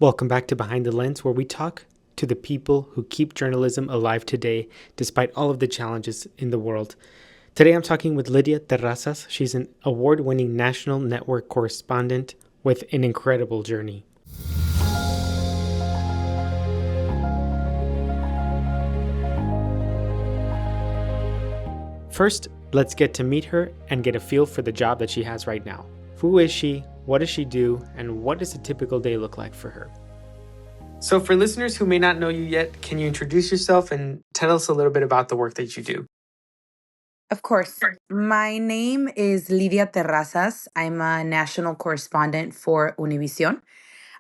Welcome back to Behind the Lens, where we talk to the people who keep journalism alive today, despite all of the challenges in the world. Today I'm talking with Lydia Terrazas. She's an award winning national network correspondent with an incredible journey. First, let's get to meet her and get a feel for the job that she has right now. Who is she? What does she do? And what does a typical day look like for her? So, for listeners who may not know you yet, can you introduce yourself and tell us a little bit about the work that you do? Of course. My name is Lidia Terrazas. I'm a national correspondent for Univision.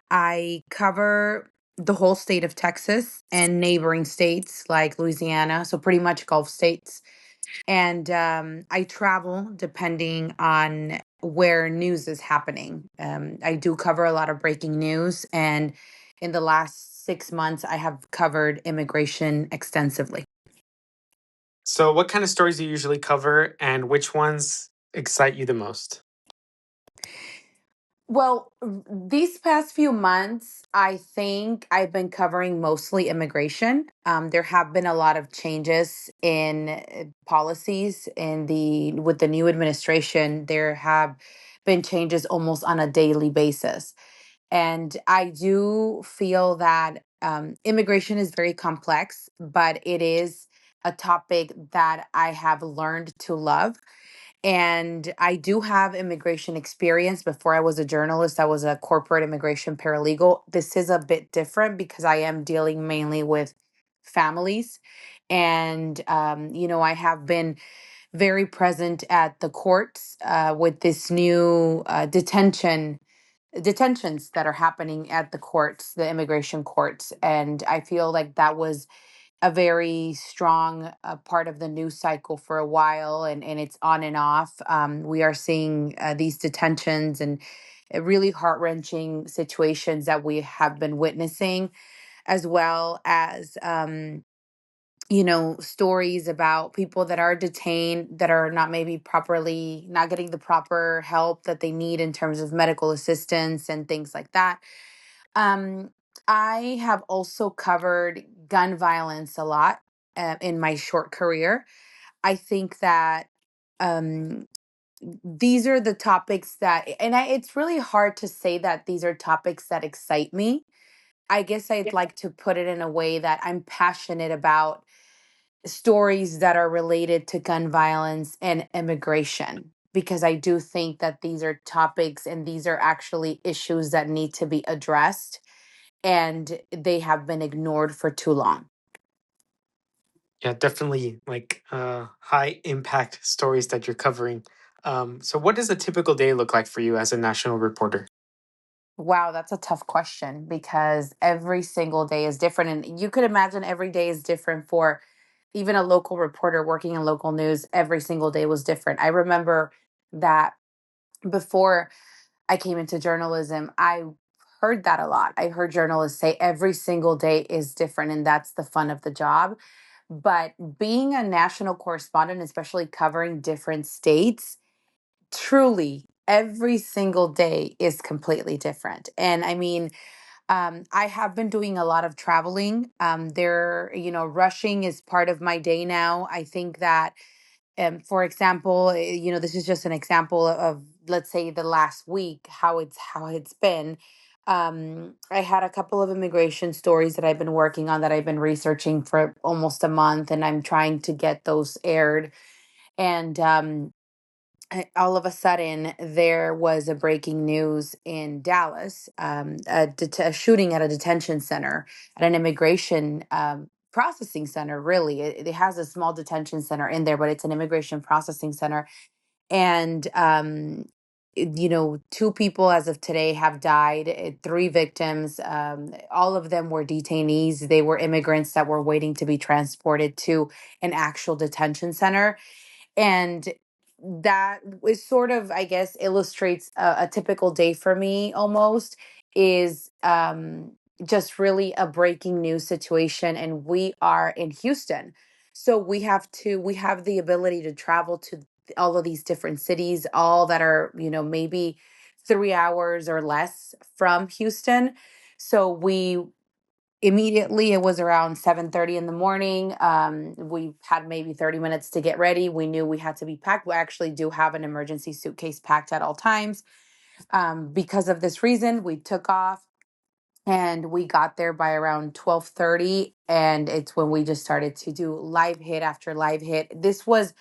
I cover the whole state of Texas and neighboring states like Louisiana, so pretty much Gulf states. And I travel depending on where news is happening. I do cover a lot of breaking news, and in the last 6 months, I have covered immigration extensively. So, what kind of stories do you usually cover, and which ones excite you the most? Well, these past few months, I think I've been covering mostly immigration. There have been a lot of changes in policies in the with the new administration. There have been changes almost on a daily basis, and I do feel that immigration is very complex, but it is a topic that I have learned to love, and I do have immigration experience. Before I was a journalist, I was a corporate immigration paralegal. This is a bit different because I am dealing mainly with families. And, I have been very present at the courts with this new detentions that are happening at the courts, the immigration courts. And I feel like that was a very strong part of the news cycle for a while, and it's on and off. We are seeing these detentions and really heart-wrenching situations that we have been witnessing, as well as stories about people that are detained that are not maybe properly not getting the proper help that they need in terms of medical assistance and things like that. um, I have also covered gun violence a lot in my short career. I think that um, these are the topics that, and it's really hard to say that these are topics that excite me. I guess I'd like to put it in a way that I'm passionate about stories that are related to gun violence and immigration, because I do think that these are topics and these are actually issues that need to be addressed, and they have been ignored for too long. Yeah, definitely high impact stories that you're covering. So, what does a typical day look like for you as a national reporter? Wow, that's a tough question because every single day is different. And you could imagine every day is different for even a local reporter working in local news. Every single day was different. I remember that before I came into journalism, I heard that a lot. I heard journalists say every single day is different, and that's the fun of the job. But being a national correspondent, especially covering different states, truly every single day is completely different. And I mean, I have been doing a lot of traveling. Rushing is part of my day now. I think that, for example, this is just an example of, let's say, the last week, how it's been. I had a couple of immigration stories that I've been working on that I've been researching for almost a month, and I'm trying to get those aired. And all of a sudden, there was a breaking news in Dallas, a shooting at a detention center, at an immigration processing center. Really, it has a small detention center in there, but it's an immigration processing center. And two people as of today have died. Three victims. All of them were detainees. They were immigrants that were waiting to be transported to an actual detention center, and that is sort of, I guess, illustrates a typical day for me. Almost is just really a breaking news situation, and we are in Houston, so we have the ability to travel to all of these different cities, all that are maybe 3 hours or less from Houston. So we immediately, it was around 7:30 in the morning. We had maybe 30 minutes to get ready. We knew we had to be packed. We actually do have an emergency suitcase packed at all times. Because of this reason, we took off and we got there by around 12:30, and it's when we just started to do live hit after live hit. This was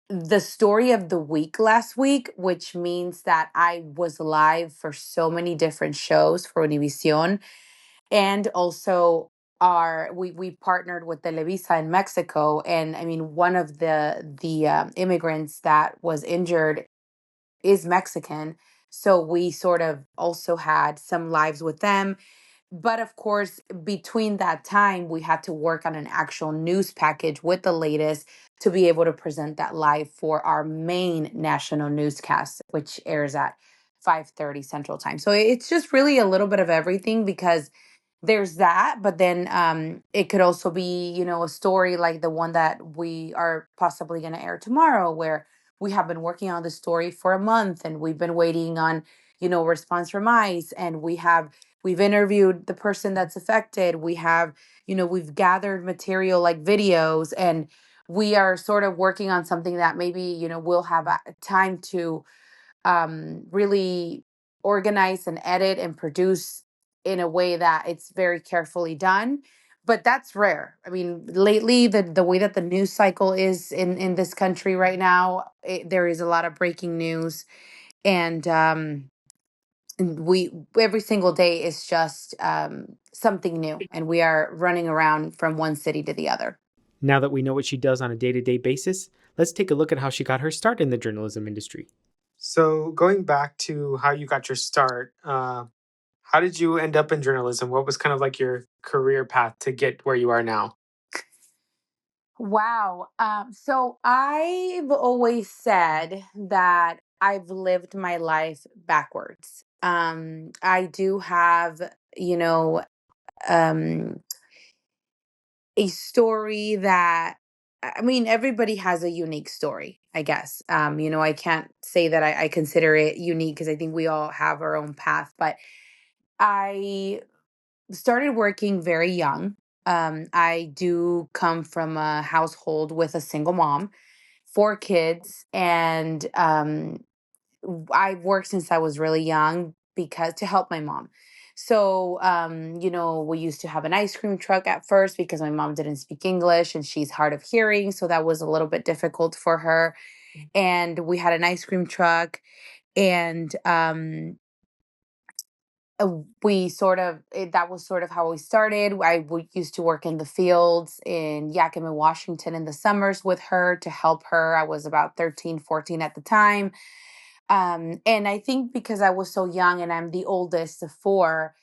the story of the week last week, which means that I was live for so many different shows for Univision. And also we partnered with Televisa in Mexico. And I mean, one of the immigrants that was injured is Mexican. So we sort of also had some lives with them. But of course, between that time, we had to work on an actual news package with the latest to be able to present that live for our main national newscast, which airs at 5:30 Central Time. So it's just really a little bit of everything because there's that, but then it could also be, a story like the one that we are possibly going to air tomorrow, where we have been working on the story for a month and we've been waiting on, response from ICE, and we've interviewed the person that's affected. We've gathered material like videos, and we are sort of working on something that maybe, we'll have time to really organize and edit and produce in a way that it's very carefully done. But that's rare. I mean, lately, the way that the news cycle is in this country right now, there is a lot of breaking news, and we every single day is just something new, and we are running around from one city to the other. Now that we know what she does on a day to day basis, let's take a look at how she got her start in the journalism industry. So, going back to how you got your start, how did you end up in journalism? What was kind of like your career path to get where you are now? Wow. So I've always said that I've lived my life backwards. I do have, you know, um, a story that, I mean, everybody has a unique story, I guess. I can't say that I consider it unique because I think we all have our own path, but I started working very young. I do come from a household with a single mom, four kids, and I've worked since I was really young because to help my mom. So, we used to have an ice cream truck at first because my mom didn't speak English and she's hard of hearing. So that was a little bit difficult for her. And we had an ice cream truck. And we sort of that was sort of how we started. Used to work in the fields in Yakima, Washington in the summers with her to help her. I was about 13, 14 at the time. And I think because I was so young and I'm the oldest of four,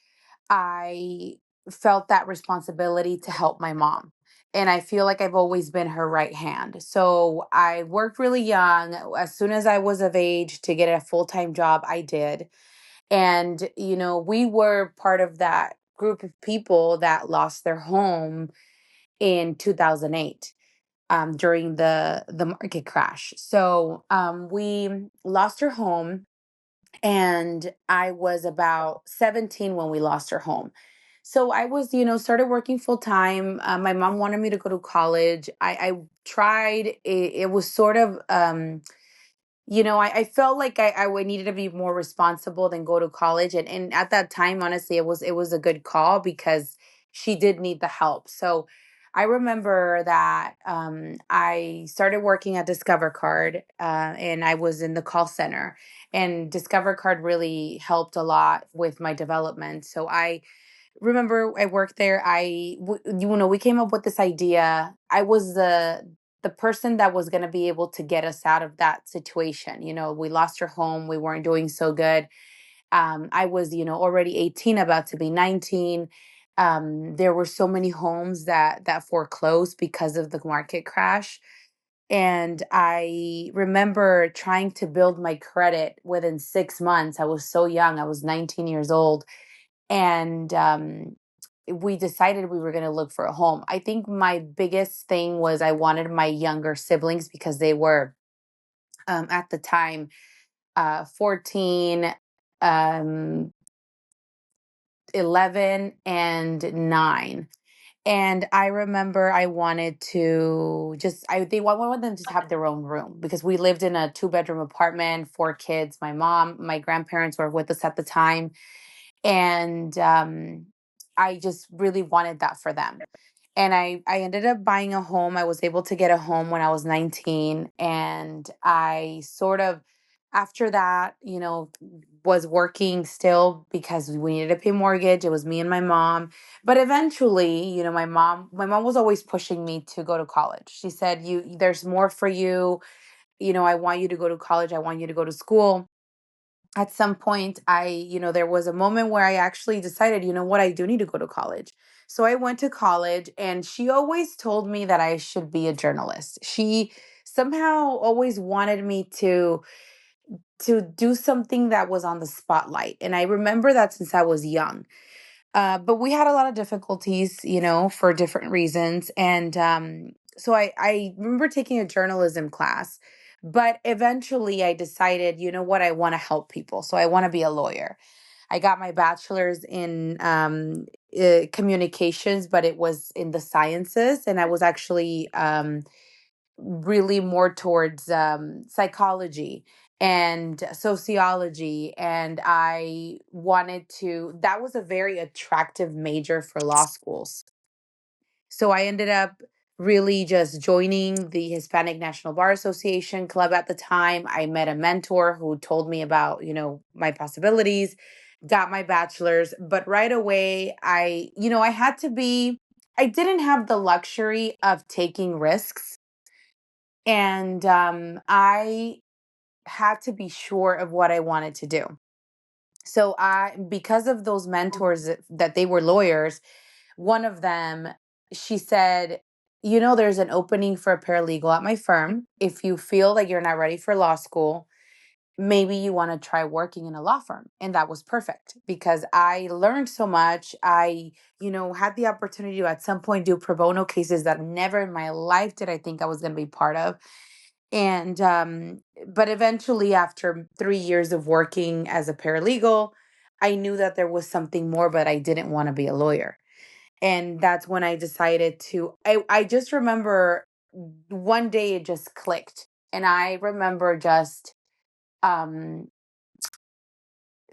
I felt that responsibility to help my mom. And I feel like I've always been her right hand. So I worked really young. As soon as I was of age to get a full time job, I did. And, we were part of that group of people that lost their home in 2008 during the market crash. So we lost her home, and I was about 17 when we lost her home. So I was, started working full time. My mom wanted me to go to college. I tried. It was sort of I felt like I would needed to be more responsible than go to college. And at that time, honestly, it was a good call because she did need the help. So I remember that I started working at Discover Card, and I was in the call center. And Discover Card really helped a lot with my development. So I remember I worked there. We came up with this idea. I was the person that was going to be able to get us out of that situation. We lost our home. We weren't doing so good. I was, already 18, about to be 19. There were so many homes that foreclosed because of the market crash. And I remember trying to build my credit within 6 months. I was so young. I was 19 years old. And we decided we were going to look for a home. I think my biggest thing was I wanted my younger siblings because they were at the time 14, um, 11 and 9. And I remember I wanted to just they wanted them to have their own room because we lived in a two-bedroom apartment, four kids. My mom, my grandparents were with us at the time, and I just really wanted that for them. And I ended up buying a home. I was able to get a home when I was 19, and I sort of after that, was working still because we needed to pay mortgage. It was me and my mom. But eventually, my mom was always pushing me to go to college. She said, "You there's more for you. I want you to go to college. I want you to go to school." At some point, there was a moment where I actually decided, you know what, I do need to go to college. So I went to college, and she always told me that I should be a journalist. She somehow always wanted me to do something that was on the spotlight. And I remember that since I was young. But we had a lot of difficulties, for different reasons. And so I remember taking a journalism class, but eventually I decided, you know what, I want to help people. So I want to be a lawyer. I got my bachelor's in communications, but it was in the sciences. And I was actually really more towards psychology and sociology. And I wanted to, that was a very attractive major for law schools. So I ended up really just joining the Hispanic National Bar Association club at the time. I met a mentor who told me about, my possibilities, got my bachelor's, but right away I had to be, I didn't have the luxury of taking risks, and I had to be sure of what I wanted to do. So because of those mentors that they were lawyers, one of them, she said, there's an opening for a paralegal at my firm. If you feel like you're not ready for law school, maybe you want to try working in a law firm. And that was perfect because I learned so much. I, had the opportunity to at some point do pro bono cases that never in my life did I think I was going to be part of. And but eventually, after 3 years of working as a paralegal, I knew that there was something more, but I didn't want to be a lawyer. And that's when I decided to, I just remember one day it just clicked. And I remember just um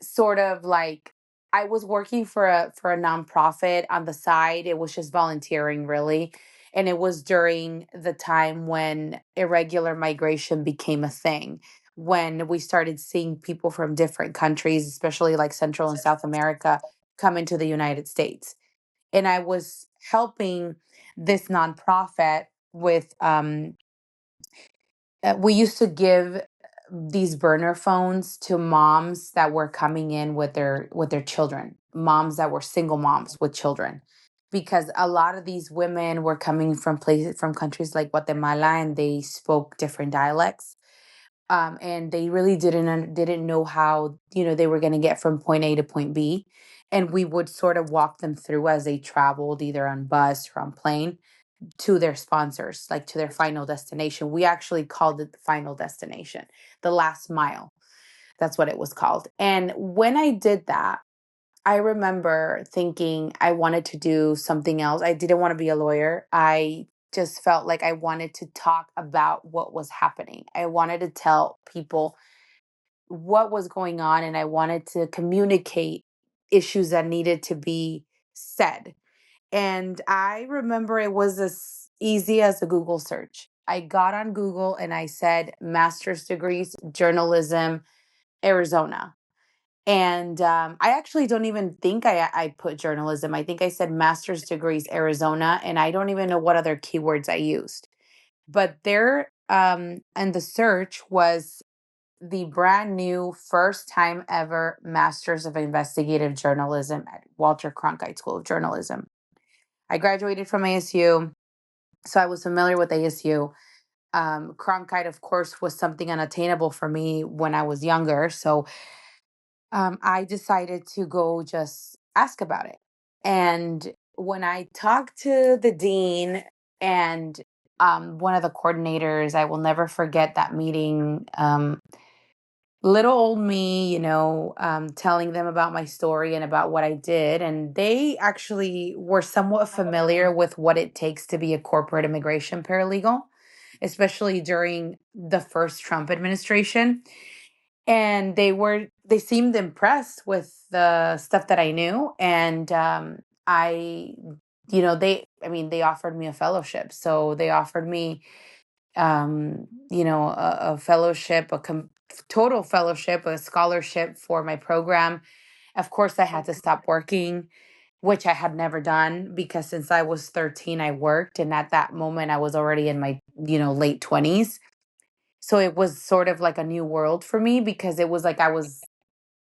sort of like I was working for a nonprofit on the side. It was just volunteering really. And it was during the time when irregular migration became a thing, when we started seeing people from different countries, especially like Central and South America, come into the United States. And I was helping this nonprofit with we used to give these burner phones to moms that were coming in with their children, moms that were single moms with children, because a lot of these women were coming from places from countries like Guatemala, and they spoke different dialects. And they really didn't know how they were going to get from point A to point B, and we would sort of walk them through as they traveled either on bus or on plane to their sponsors, like to their final destination. We actually called it the final destination, the last mile. That's what it was called. And when I did that, I remember thinking I wanted to do something else. I didn't want to be a lawyer. I just felt like I wanted to talk about what was happening. I wanted to tell people what was going on, and I wanted to communicate issues that needed to be said. And I remember it was as easy as a Google search. I got on Google and I said master's degrees, journalism, Arizona. And I actually don't even think I put journalism. I think I said master's degrees, Arizona. And I don't even know what other keywords I used. But there, and the search was the brand new first time ever Masters of Investigative Journalism at Walter Cronkite School of Journalism. I graduated from ASU, so I was familiar with ASU. Cronkite, of course, was something unattainable for me when I was younger. So I decided to go just ask about it. And when I talked to the dean and one of the coordinators, I will never forget that meeting. little old me, telling them about my story and about what I did. And they actually were somewhat familiar with what it takes to be a corporate immigration paralegal, especially during the first Trump administration. And they seemed impressed with the stuff that I knew. And I, they offered me a fellowship. So they offered me a fellowship, total fellowship, a scholarship for my program. Of course, I had to stop working, which I had never done because since I was 13, I worked. And at that moment, I was already in my, late 20s. So it was sort of like a new world for me because it was like I was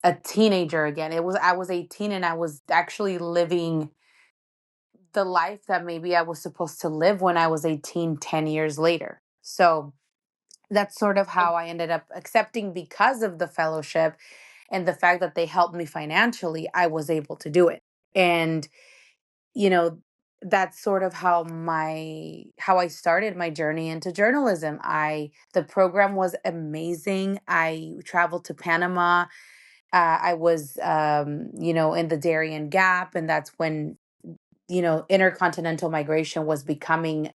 a teenager again. I was 18 and I was actually living the life that maybe I was supposed to live when I was 18, 10 years later. So that's sort of how I ended up accepting because of the fellowship and the fact that they helped me financially, I was able to do it. And, you know, that's sort of how I started my journey into journalism. The program was amazing. I traveled to Panama. I was in the Darien Gap, and that's when intercontinental migration was becoming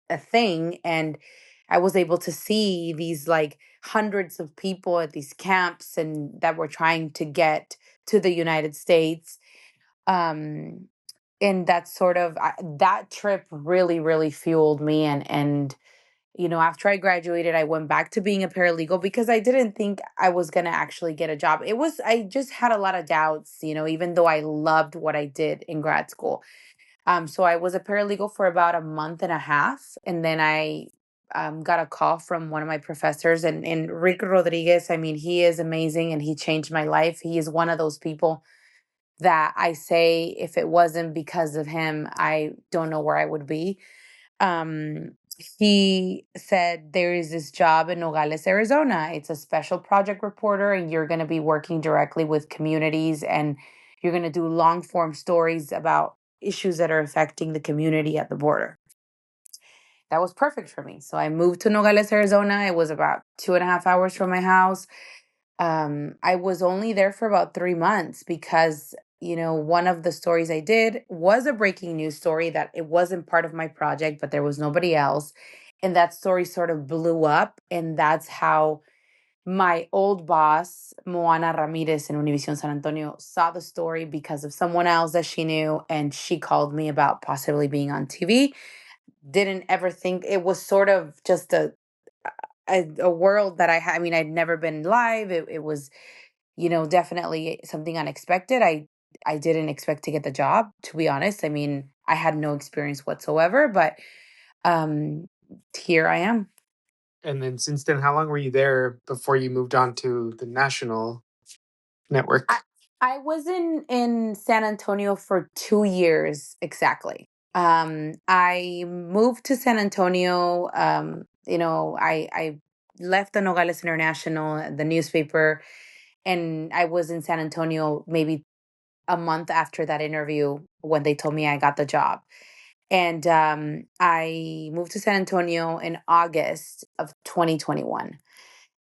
a thing. And I was able to see these like hundreds of people at these camps and that were trying to get to the United States. Um, and that trip really, really fueled me. And after I graduated, I went back to being a paralegal because I didn't think I was going to actually get a job. I just had a lot of doubts, even though I loved what I did in grad school. So I was a paralegal for about a month and a half, and then I got a call from one of my professors, and Rick Rodriguez. I mean, he is amazing, and he changed my life. He is one of those people that I say, if it wasn't because of him, I don't know where I would be. Um, he said there is this job in Nogales, Arizona. It's a special project reporter, and you're going to be working directly with communities, and you're going to do long form stories about issues that are affecting the community at the border. That was perfect for me. So I moved to Nogales, Arizona. It was about 2.5 hours from my house. I was only there for about 3 months because, one of the stories I did was a breaking news story that it wasn't part of my project, but there was nobody else. And that story sort of blew up. And that's how my old boss, Moana Ramirez in Univision San Antonio, saw the story because of someone else that she knew. And she called me about possibly being on TV. Didn't ever think it was sort of just a world that I had. I mean, I'd never been live. It was, definitely something unexpected. I didn't expect to get the job, to be honest. I mean, I had no experience whatsoever, but um here I am. And then since then, how long were you there before you moved on to the national I network? I was in San Antonio for 2 years exactly. I moved to San Antonio. I left the Nogales International, the newspaper, and I was in San Antonio maybe a month after that interview when they told me I got the job. And I moved to San Antonio in August of 2021.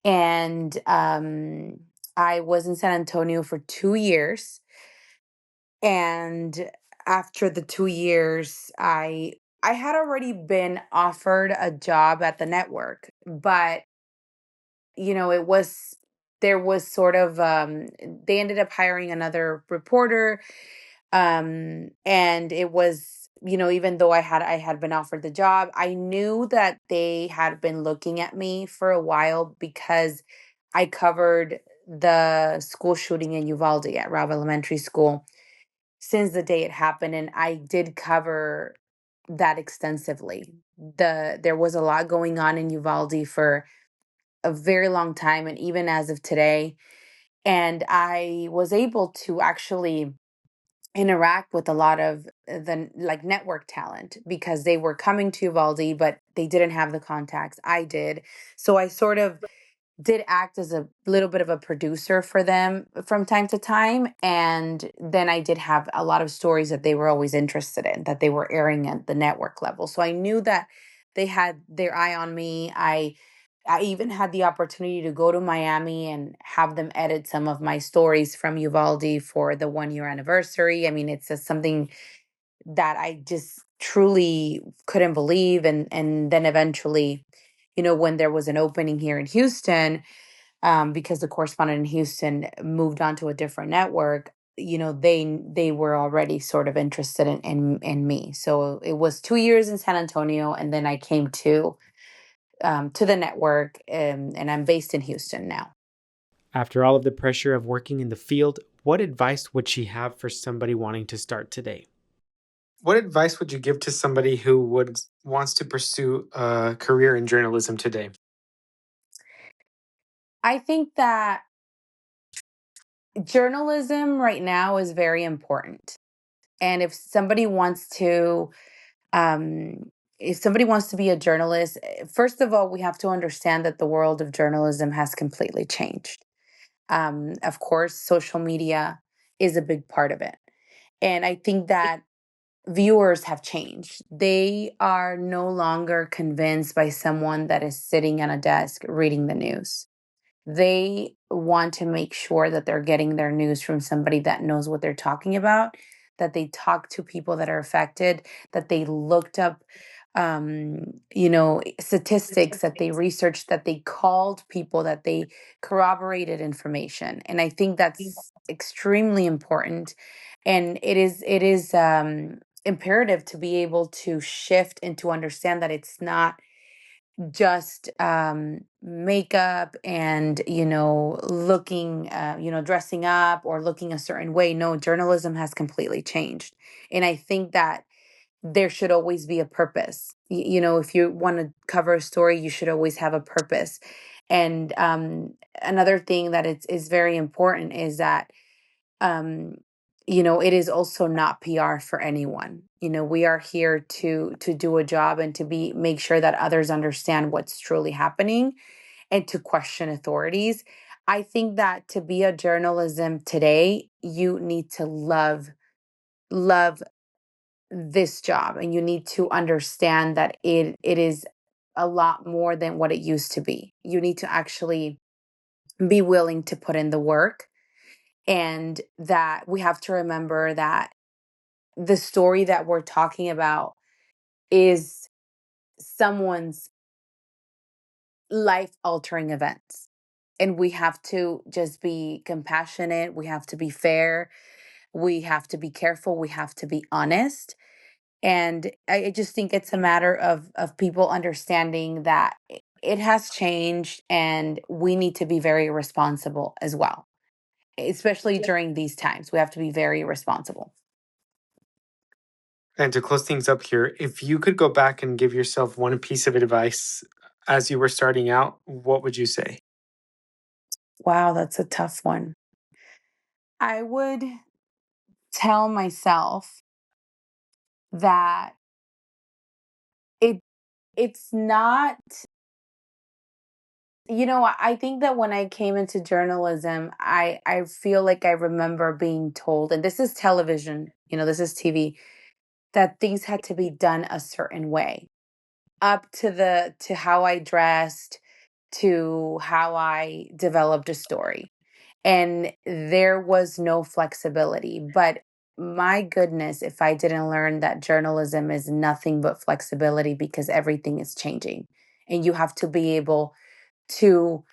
And I was in San Antonio for 2 years. And after the 2 years, I had already been offered a job at the network, but it was there was sort of they ended up hiring another reporter. And it was, even though I had been offered the job, I knew that they had been looking at me for a while because I covered the school shooting in Uvalde at Robb Elementary School since the day it happened, and I did cover that extensively. There was a lot going on in Uvalde for a very long time, and even as of today. And I was able to actually interact with a lot of the like network talent because they were coming to Uvalde, but they didn't have the contacts I did. So I sort of did act as a little bit of a producer for them from time to time. And then I did have a lot of stories that they were always interested in, that they were airing at the network level. So I knew that they had their eye on me. I I even had the opportunity to go to Miami and have them edit some of my stories from Uvalde for the 1 year anniversary. I mean, it's just something that I just truly couldn't believe. And then eventually, when there was an opening here in Houston, because the correspondent in Houston moved on to a different network, they were already sort of interested in me. So it was 2 years in San Antonio, and then I came to the network, and I'm based in Houston now. After all of the pressure of working in the field, what advice would she have for somebody wanting to start today? What advice would you give to somebody who would wants to pursue a career in journalism today? I think that journalism right now is very important. And um, if somebody wants to be a journalist, first of all, we have to understand that the world of journalism has completely changed. Of course, social media is a big part of it. And I think that viewers have changed. They are no longer convinced by someone that is sitting at a desk reading the news. They want to make sure that they're getting their news from somebody that knows what they're talking about, that they talk to people that are affected, that they looked up statistics, that they researched, that they called people, that they corroborated information. And I think that's extremely important. And it is imperative to be able to shift and to understand that it's not just makeup and looking dressing up or looking a certain way. No, journalism has completely changed. And I think that there should always be a purpose. If you want to cover a story, you should always have a purpose. And another thing that is very important is that um it is also not PR for anyone. We are here to do a job and to be make sure that others understand what's truly happening and to question authorities. I think that to be a journalism today, you need to love this job, and you need to understand that it is a lot more than what it used to be. You need to actually be willing to put in the work, and that we have to remember that the story that we're talking about is someone's life altering events. And we have to just be compassionate. We have to be fair. We have to be careful. We have to be honest. And I just think it's a matter of people understanding that it has changed, and we need to be very responsible as well, especially during these times. We have to be very responsible. And to close things up here, if you could go back and give yourself one piece of advice as you were starting out, what would you say? Wow, that's a tough one. I would tell myself that it it's not, I think that when I came into journalism, I feel like I remember being told, and this is television, this is TV, that things had to be done a certain way, up to how I dressed, to how I developed a story. And there was no flexibility. But my goodness, if I didn't learn that journalism is nothing but flexibility, because everything is changing. And you have to be able to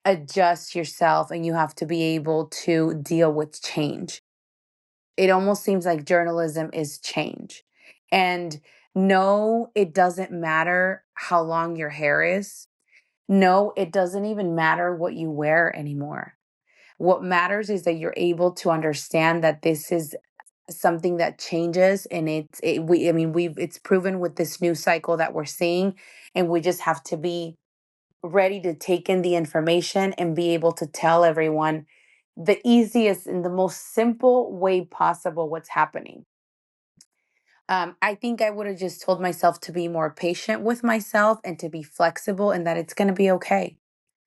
adjust yourself, and you have to be able to deal with change. It almost seems like journalism is change. And no, it doesn't matter how long your hair is. No, it doesn't even matter what you wear anymore. What matters is that you're able to understand that this is something that changes, and it's proven with this new cycle that we're seeing, and we just have to be ready to take in the information and be able to tell everyone the easiest and the most simple way possible what's happening. I think I would have just told myself to be more patient with myself and to be flexible, and that it's going to be okay.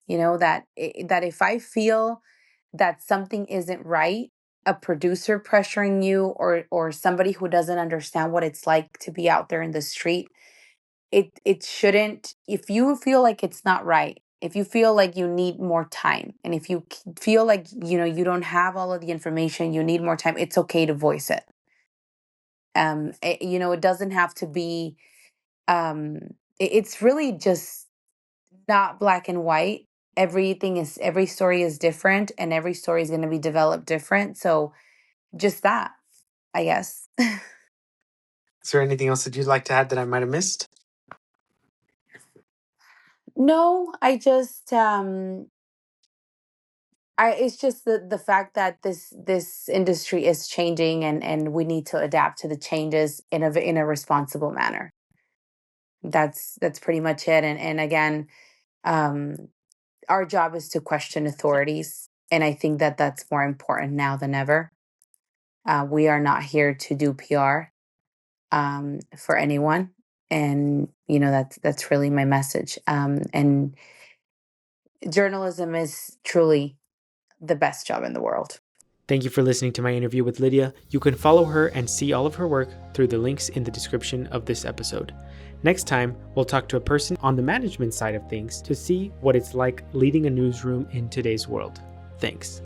That if I feel that something isn't right, a producer pressuring you, or somebody who doesn't understand what it's like to be out there in the street, it shouldn't, if you feel like it's not right, if you feel like you need more time, and if you feel like, you don't have all of the information, you need more time, it's okay to voice it. It doesn't have to be, it's really just not black and white. Every story is different, and every story is going to be developed different. So just that, I guess. Is there anything else that you'd like to add that I might have missed? No, it's just the fact that this industry is changing, and we need to adapt to the changes in a responsible manner. That's pretty much it. And again, um, our job is to question authorities, and I think that that's more important now than ever. We are not here to do PR, for anyone, and that's really my message. And journalism is truly the best job in the world. Thank you for listening to my interview with Lydia. You can follow her and see all of her work through the links in the description of this episode. Next time, we'll talk to a person on the management side of things to see what it's like leading a newsroom in today's world. Thanks.